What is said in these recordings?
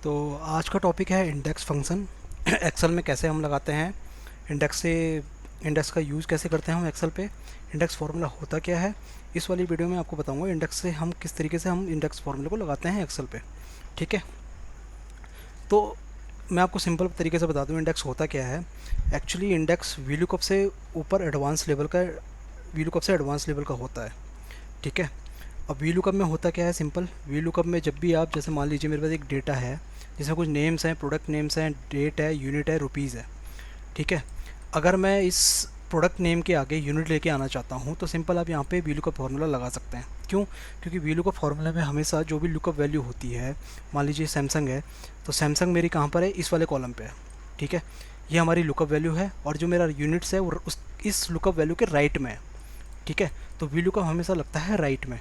तो आज का टॉपिक है इंडेक्स फंक्शन। एक्सेल में कैसे हम लगाते हैं इंडेक्स से, इंडेक्स का यूज़ कैसे करते हैं हम एक्सेल पे, इंडेक्स फार्मूला होता क्या है। इस वाली वीडियो में आपको बताऊंगा इंडेक्स से हम किस तरीके से हम इंडेक्स फार्मूले को लगाते हैं एक्सेल पे। ठीक है, तो मैं आपको सिंपल तरीके से बता दूं इंडेक्स होता क्या है। एक्चुअली इंडेक्स वीलुकअप से ऊपर एडवांस लेवल का, वीलुकअप से एडवांस लेवल का होता है। ठीक है, अब वी लुकअप में होता क्या है, सिंपल वी लुकअप में जब भी आप, जैसे मान लीजिए मेरे पास एक डेटा है जिसमें कुछ नेम्स हैं, प्रोडक्ट नेम्स हैं, डेट है, यूनिट है, रुपीज़ है। ठीक है, अगर मैं इस प्रोडक्ट नेम के आगे यूनिट लेके आना चाहता हूँ तो सिंपल आप यहाँ पे वी लुकअप फार्मूला लगा सकते हैं। क्यों? क्योंकि वी लुकअप फार्मूला में हमेशा जो भी लुकअप वैल्यू होती है, मान लीजिए सैमसंग है तो सैमसंग मेरी कहाँ पर है, इस वाले कॉलम पे है। ठीक है, ये हमारी लुकअप वैल्यू है और जो मेरा यूनिट्स है वो उस इस लुकअप वैल्यू के राइट में है। ठीक है, तो वी लुकअप हमेशा लगता है राइट में।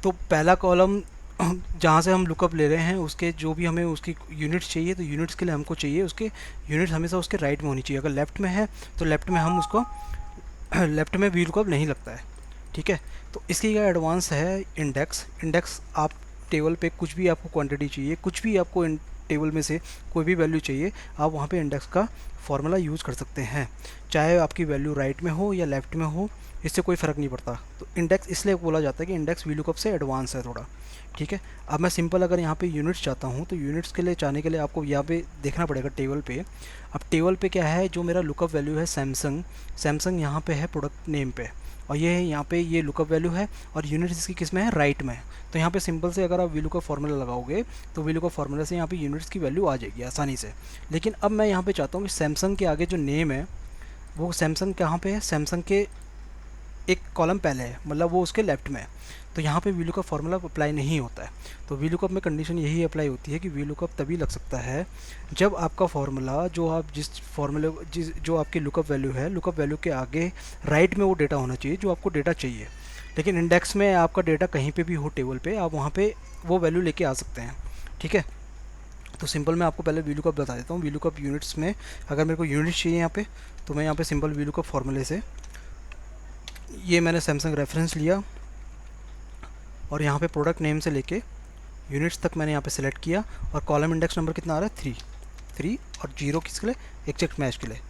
तो पहला कॉलम जहाँ से हम लुकअप ले रहे हैं उसके जो भी हमें उसकी यूनिट्स चाहिए, तो यूनिट्स के लिए हमको चाहिए उसके यूनिट्स हमेशा उसके राइट में होनी चाहिए। अगर लेफ़्ट में है तो लेफ़्ट में हम उसको लेफ़्ट में वी लुकअप नहीं लगता है। ठीक है, तो इसकी क्या एडवांस है इंडेक्स। इंडेक्स आप टेबल पे कुछ भी आपको क्वांटिटी चाहिए, कुछ भी आपको टेबल में से कोई भी वैल्यू चाहिए, आप वहाँ पे इंडेक्स का फॉर्मूला यूज़ कर सकते हैं। चाहे आपकी वैल्यू राइट में हो या लेफ़्ट में हो, इससे कोई फ़र्क नहीं पड़ता। तो इंडेक्स इसलिए बोला जाता है कि इंडेक्स वी लुकअप से एडवांस है थोड़ा। ठीक है, अब मैं सिंपल अगर यहाँ पे यूनिट्स चाहता हूँ तो यूनिट्स के लिए जाने के लिए आपको यहाँ पे देखना पड़ेगा टेबल पे। अब टेबल पे क्या है, जो मेरा लुकअप वैल्यू है सैमसंग, सैमसंग यहाँ पे है प्रोडक्ट नेम पे, और ये है यहाँ पे ये लुकअप वैल्यू है और यूनिट इसकी किस में है, राइट में है। तो यहाँ पे सिंपल से अगर आप वी लुकअप फार्मूला लगाओगे तो वी लुकअप फार्मूला से यहाँ पे यूनिट्स की वैल्यू आ जाएगी आसानी से। लेकिन अब मैं यहाँ पे चाहता हूँ कि सैमसंग के आगे जो नेम है वो सैमसंग कहाँ पे है, सैमसंग के एक कॉलम पहले है, मतलब वो उसके लेफ्ट में है। तो यहाँ पे वी लुकअप फार्मूला अप्लाई नहीं होता है। तो वी लुकअप में कंडीशन यही अप्लाई होती है कि वी लुकअप तभी लग सकता है जब आपका फार्मूला, जो आप जिस फार्मूले जो आपकी लुकअप वैल्यू है, लुकअप वैल्यू के आगे राइट में वो डेटा होना चाहिए जो आपको डेटा चाहिए। लेकिन इंडेक्स में आपका डेटा कहीं पे भी हो टेबल पे, आप वहाँ पे वो वैल्यू लेके आ सकते हैं। ठीक है, तो सिंपल मैं आपको पहले वी लुकअप बता देता हूँ। वी लुकअप यूनिट्स में अगर मेरे को यूनिट्स चाहिए यहाँ पे, तो मैं यहाँ पे सिंपल वी लुकअप फार्मूले से, ये मैंने सैमसंग रेफरेंस लिया और यहाँ पे प्रोडक्ट नेम से लेके यूनिट्स तक मैंने यहाँ पे सिलेक्ट किया और कॉलम इंडेक्स नंबर कितना आ रहा है, 3 और 0 किसके लिए, एग्जैक्ट मैच के लिए।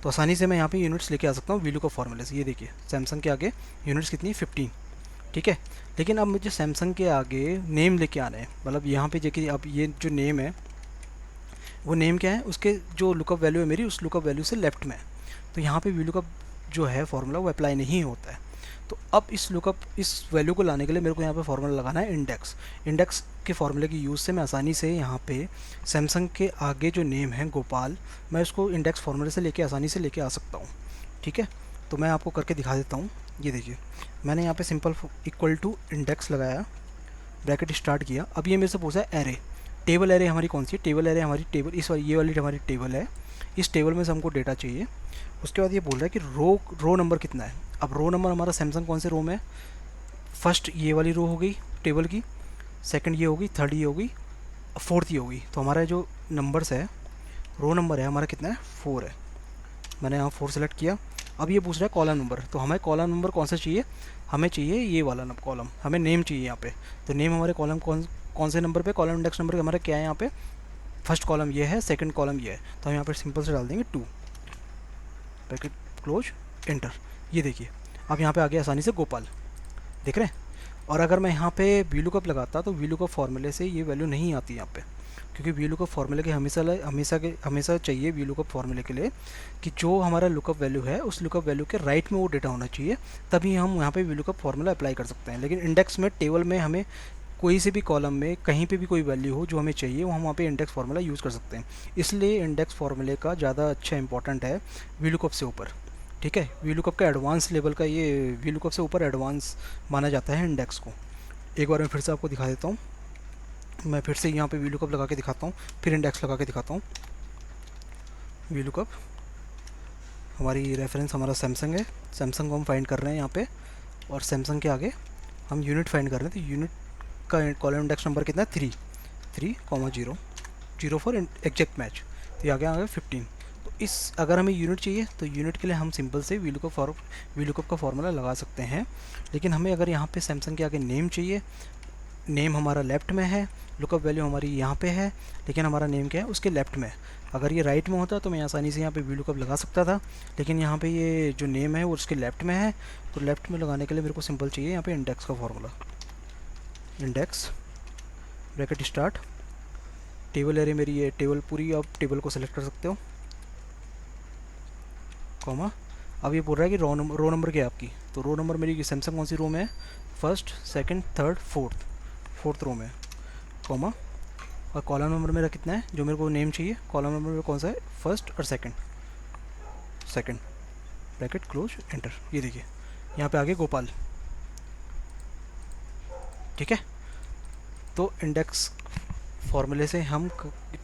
तो आसानी से मैं यहाँ पे यूनिट्स लेके आ सकता हूँ वी लुकअप फार्मूले से। ये देखिए सैमसंग के आगे यूनिट्स कितनी, 15। ठीक है, लेकिन अब मुझे सैमसंग के आगे नेम लेके आना है, मतलब यहाँ पे देखिए अब ये जो नेम है वो नेम क्या है, उसके जो लुकअप वैल्यू है मेरी, उस लुकअप वैल्यू से लेफ्ट में है। तो यहाँ पे वी लुकअप जो है फार्मूला वो अप्लाई नहीं होता है। तो अब इस लुकअप, इस वैल्यू को लाने के लिए मेरे को यहाँ पे फार्मूला लगाना है इंडेक्स। इंडेक्स के फार्मूले की यूज़ से मैं आसानी से यहाँ पे सैमसंग के आगे जो नेम है गोपाल, मैं उसको इंडेक्स फार्मूले से लेके आसानी से लेके आ सकता हूँ। ठीक है, तो मैं आपको करके दिखा देता हूँ। ये देखिए मैंने यहाँ पे सिंपल इक्वल टू इंडेक्स लगाया, ब्रैकेट स्टार्ट किया। अब ये मेरे से पूछा है एरे, टेबल एरे हमारी कौन सी है, टेबल एरे हमारी टेबल इस वाली, ये वाली हमारी टेबल है। इस टेबल में से हमको डेटा चाहिए। उसके बाद ये बोल रहा है कि रो नंबर कितना है। अब रो नंबर हमारा सैमसंग कौन से रो में है, फर्स्ट ये वाली रो हो गई टेबल की, सेकंड ये होगी, थर्ड ये होगी, फोर्थ ये होगी। तो हमारा जो नंबर्स है, रो नंबर है हमारा कितना है, 4 है। मैंने यहाँ 4 सेलेक्ट किया। अब ये पूछ रहा है कॉलम नंबर, तो हमें कॉलम नंबर कौन सा चाहिए, हमें चाहिए ये वाला कॉलम, हमें नेम चाहिए यहाँ पे। तो नेम हमारे कॉलम कौन से नंबर पे, कॉलम इंडेक्स नंबर हमारा क्या है यहाँ पे, फर्स्ट कॉलम ये है, सेकंड कॉलम ये है। तो हम यहाँ पे सिंपल से डाल देंगे 2, ब्रैकेट क्लोज, एंटर। ये देखिए अब यहाँ पे आ गया आसानी से गोपाल, देख रहे हैं। और अगर मैं यहाँ पे वी लुकअप लगाता तो वी लुकअप फार्मूले से ये वैल्यू नहीं आती यहाँ पे, क्योंकि वी लुकअप फार्मूले के हमेशा चाहिए वी लुकअप फार्मूले के लिए कि जो हमारा लुकअप वैल्यू है उस लुकअप वैल्यू के राइट में वो डेटा होना चाहिए, तभी हम यहाँ पे वी लुकअप फार्मूला अप्लाई कर सकते हैं। लेकिन इंडेक्स में टेबल में हमें कोई से भी कॉलम में कहीं पे भी कोई वैल्यू हो जो हमें चाहिए वो हम वहाँ पे इंडेक्स फार्मूला यूज़ कर सकते हैं। इसलिए इंडेक्स फार्मूले का ज़्यादा अच्छा इंपॉर्टेंट है वी लुकअप से ऊपर। ठीक है, वी लुकअप का एडवांस लेवल का, ये वी लुकअप से ऊपर एडवांस माना जाता है इंडेक्स को। एक बार मैं फिर से आपको दिखा देता हूँ। मैं फिर से यहाँ पे वी लुकअप लगा के दिखाता हूँ, फिर इंडेक्स लगा के दिखाता हूँ। वी लुकअप, हमारी रेफरेंस हमारा सैमसंग है, सैमसंग को हम फाइंड कर रहे हैं यहाँ पे, और सैमसंग के आगे हम यूनिट फाइंड कर रहे हैं। तो यूनिट का कॉलम इंडेक्स नंबर कितना है, 3,0 0 फॉर एग्जैक्ट मैच। तो ये आगे आ गया 15। तो इस अगर हमें यूनिट चाहिए तो यूनिट के लिए हम सिंपल से वी लुकअप का फार्मूला लगा सकते हैं। लेकिन हमें अगर यहाँ पे सैमसंग के आगे नेम चाहिए, नेम हमारा लेफ़्ट में है, लुकअप वैल्यू हमारी यहाँ पे है, लेकिन हमारा नेम क्या है उसके लेफ्ट में। अगर ये राइट में होता तो मैं आसानी से यहाँ पे वी लुकअप लगा सकता था, लेकिन यहाँ पे ये जो नेम है वो उसके लेफ्ट में है। तो लेफ्ट में लगाने के लिए मेरे को सिंपल चाहिए यहाँ पे इंडेक्स का formula. Index bracket start, table array मेरी ये टेबल पूरी, आप टेबल को सेलेक्ट कर सकते हो, कॉमा। अब ये बोल रहा है कि रो नंबर क्या है आपकी, तो रो नंबर मेरी सैमसंग कौन सी रो में है, first second third fourth row में, कॉमा। और कॉलम नंबर मेरा कितना है जो मेरे को नेम चाहिए, कॉलम नंबर मेरा कौन सा है, फर्स्ट और सेकंड ब्रैकेट क्लोज एंटर। ये देखिए यहाँ पे आगे गोपाल, ठीक है। तो इंडेक्स फार्मूले से हम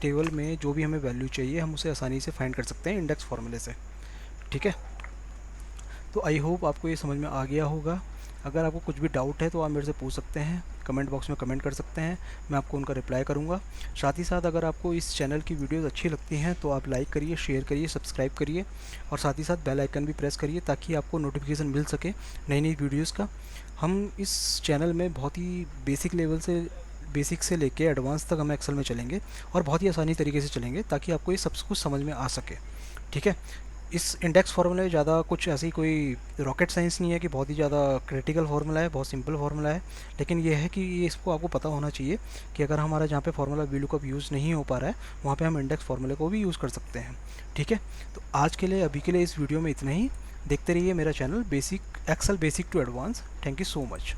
टेबल में जो भी हमें वैल्यू चाहिए हम उसे आसानी से फाइंड कर सकते हैं इंडेक्स फार्मूले से, ठीक है। तो आई होप आपको ये समझ में आ गया होगा। अगर आपको कुछ भी डाउट है तो आप मेरे से पूछ सकते हैं, कमेंट बॉक्स में कमेंट कर सकते हैं, मैं आपको उनका रिप्लाई करूँगा। साथ ही साथ अगर आपको इस चैनल की वीडियोस अच्छी लगती हैं तो आप लाइक करिए, शेयर करिए, सब्सक्राइब करिए, और साथ ही साथ बेल आइकन भी प्रेस करिए ताकि आपको नोटिफिकेशन मिल सके नई नई वीडियोज़ का। हम इस चैनल में बहुत ही बेसिक से लेके एडवांस तक हम एक्सेल में चलेंगे, और बहुत ही आसानी तरीके से चलेंगे ताकि आपको ये सब कुछ समझ में आ सके, ठीक है। इस इंडेक्स फार्मूला में ज़्यादा कुछ ऐसी कोई रॉकेट साइंस नहीं है कि बहुत ही ज़्यादा क्रिटिकल फार्मूला है, बहुत सिंपल फार्मूला है। लेकिन ये है कि ये इसको आपको पता होना चाहिए कि अगर हमारा जहाँ पे फार्मूला वी लुकअप यूज़ नहीं हो पा रहा है वहाँ पे हम इंडेक्स फार्मूले को भी यूज़ कर सकते हैं, ठीक है। तो आज के लिए अभी के लिए इस वीडियो में इतना ही। देखते रहिए मेरा channel Excel basic to advance. Thank you so much.